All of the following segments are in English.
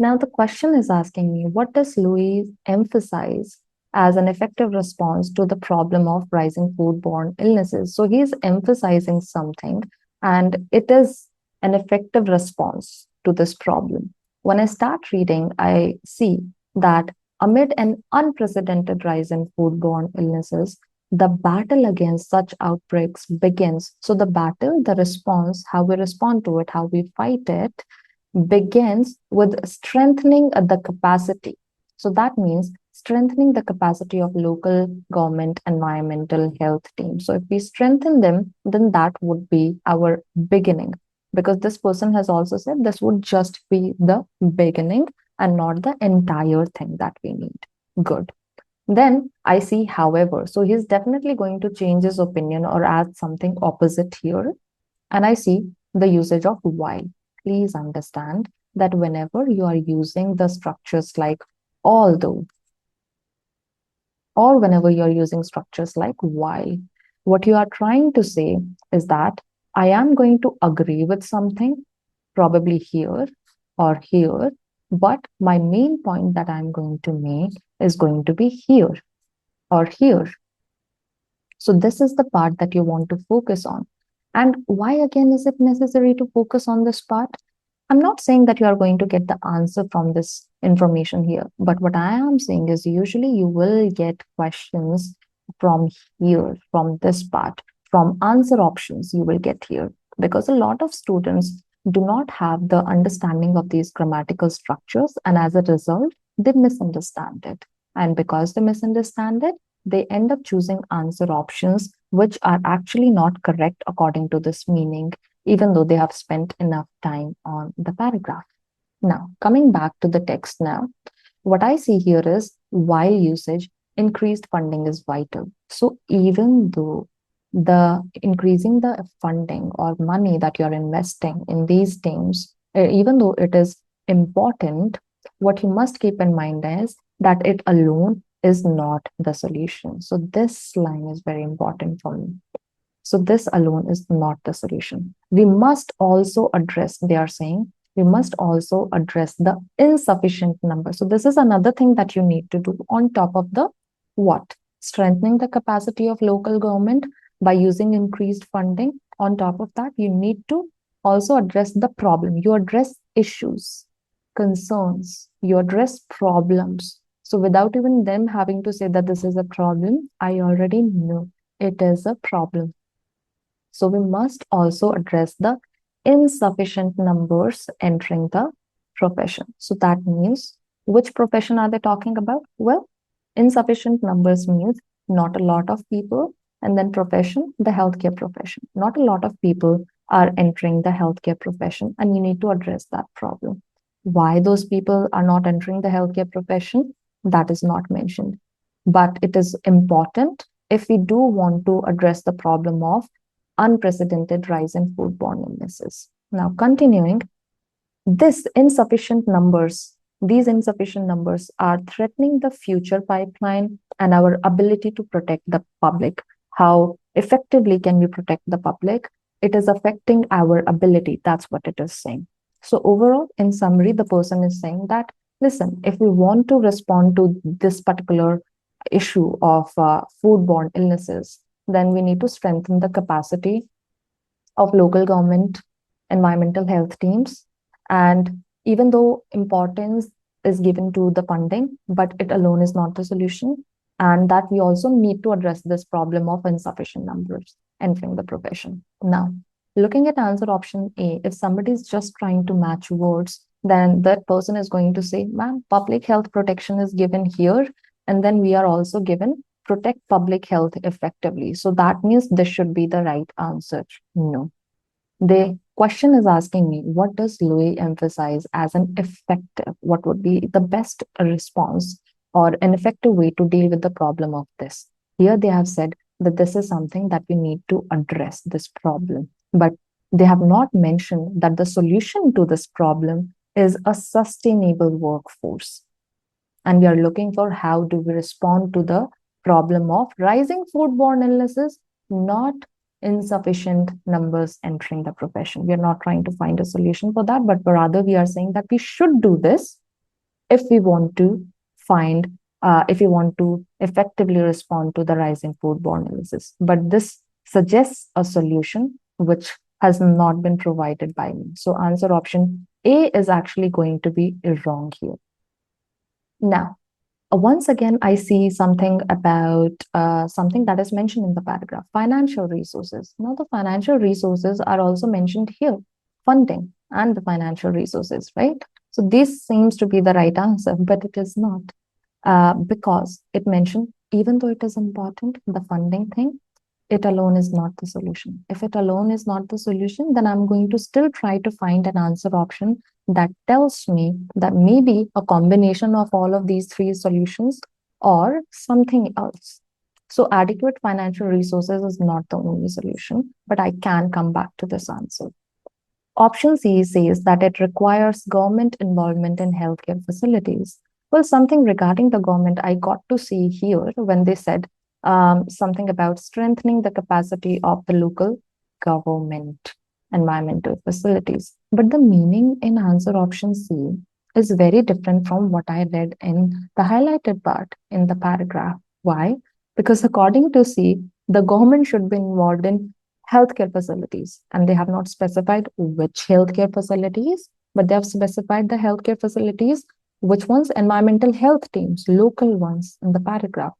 Now, the question is asking me, what does Louis emphasize as an effective response to the problem of rising foodborne illnesses? So he's emphasizing something, and it is an effective response to this problem. When I start reading, I see that amid an unprecedented rise in foodborne illnesses, the battle against such outbreaks begins. So the battle, the response, how we respond to it, how we fight it, begins with strengthening the capacity. So that means strengthening the capacity of local government environmental health teams. So if we strengthen them, then that would be our beginning. Because this person has also said this would just be the beginning and not the entire thing that we need. Good. Then I see, however, so he's definitely going to change his opinion or add something opposite here. And I see the usage of while. Please understand that whenever you are using the structures like although, or whenever you're using structures like while, what you are trying to say is that I am going to agree with something, probably here or here, but my main point that I'm going to make is going to be here or here. So this is the part that you want to focus on. And why again is it necessary to focus on this part? I'm not saying that you are going to get the answer from this information here, but what I am saying is usually you will get questions from here, from this part, from answer options you will get here, because a lot of students do not have the understanding of these grammatical structures, and as a result, they misunderstand it. And because they misunderstand it, they end up choosing answer options which are actually not correct according to this meaning, even though they have spent enough time on the paragraph. Now, coming back to the text now, what I see here is while usage, increased funding is vital. So even though the increasing the funding or money that you're investing in these teams, even though it is important, what you must keep in mind is that it alone is not the solution. So this line is very important for me. So this alone is not the solution. We must also address, they are saying, we must also address the insufficient number. So this is another thing that you need to do on top of the what? Strengthening the capacity of local government by using increased funding. On top of that, you need to also address the problem. You address issues, concerns, you address problems. So without even them having to say that this is a problem, I already know it is a problem. So we must also address the insufficient numbers entering the profession. So that means which profession are they talking about? Well, insufficient numbers means not a lot of people, and then profession, the healthcare profession. Not a lot of people are entering the healthcare profession, and you need to address that problem. Why those people are not entering the healthcare profession, that is not mentioned. But it is important if we do want to address the problem of unprecedented rise in foodborne illnesses. Now, continuing, these insufficient numbers are threatening the future pipeline and our ability to protect the public. How effectively can we protect the public? It is affecting our ability. That's what it is saying. So overall, in summary, the person is saying that, listen, if we want to respond to this particular issue of foodborne illnesses, then we need to strengthen the capacity of local government environmental health teams. And even though importance is given to the funding, but it alone is not the solution. And that we also need to address this problem of insufficient numbers entering the profession. Now, looking at answer option A, if somebody is just trying to match words, then that person is going to say, ma'am, public health protection is given here. And then we are also given protect public health effectively. So that means this should be the right answer. No. The question is asking me, what does Louis emphasize as an effective? What would be the best response or an effective way to deal with the problem of this? Here they have said that this is something that we need to address this problem, but they have not mentioned that the solution to this problem is a sustainable workforce. And we are looking for how do we respond to the problem of rising foodborne illnesses, not insufficient numbers entering the profession. We are not trying to find a solution for that, but rather we are saying that we should do this, if we want to find, if we want to effectively respond to the rising foodborne illnesses. But this suggests a solution which has not been provided by me. So answer option A is actually going to be wrong here. Now, once again, I see something about something that is mentioned in the paragraph, financial resources. Now, the financial resources are also mentioned here, funding and the financial resources, right? So this seems to be the right answer, but it is not, because it mentioned, even though it is important, the funding thing, it alone is not the solution. If it alone is not the solution, then I'm going to still try to find an answer option that tells me that maybe a combination of all of these three solutions or something else. So adequate financial resources is not the only solution, but I can come back to this answer. Option C says that it requires government involvement in healthcare facilities. Well, something regarding the government I got to see here when they said something about strengthening the capacity of the local government environmental facilities. But the meaning in answer option C is very different from what I read in the highlighted part in the paragraph. Why? Because according to C, the government should be involved in healthcare facilities, and they have not specified which healthcare facilities, but they have specified the healthcare facilities, which ones, environmental health teams, local ones in the paragraph.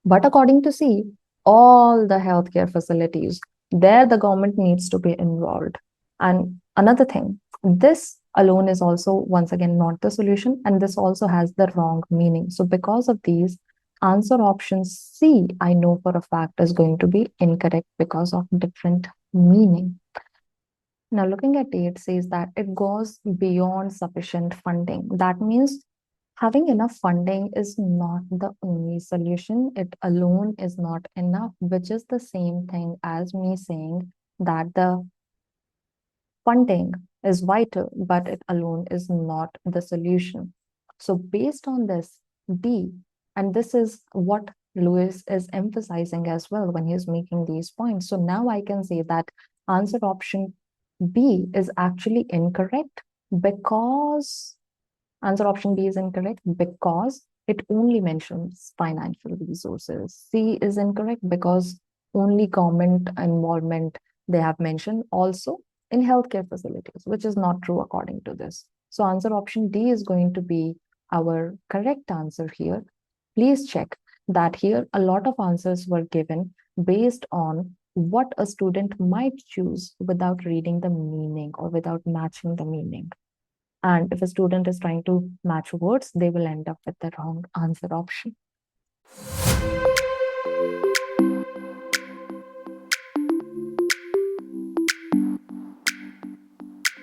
But according to C, all the healthcare facilities, there the government needs to be involved. And another thing, this alone is also once again not the solution, and this also has the wrong meaning. So because of these, answer option C, I know for a fact, is going to be incorrect because of different meaning. Now, looking at it says that it goes beyond sufficient funding. That means having enough funding is not the only solution. It alone is not enough, which is the same thing as me saying that the funding is vital, but it alone is not the solution. So, based on this, D, and this is what Lewis is emphasizing as well when he's making these points. So, now I can say that answer option B is actually incorrect because answer option B is incorrect because it only mentions financial resources. C is incorrect because only government involvement they have mentioned also in healthcare facilities, which is not true according to this. So answer option D is going to be our correct answer here. Please check that here a lot of answers were given based on what a student might choose without reading the meaning or without matching the meaning. And if a student is trying to match words, they will end up with the wrong answer option.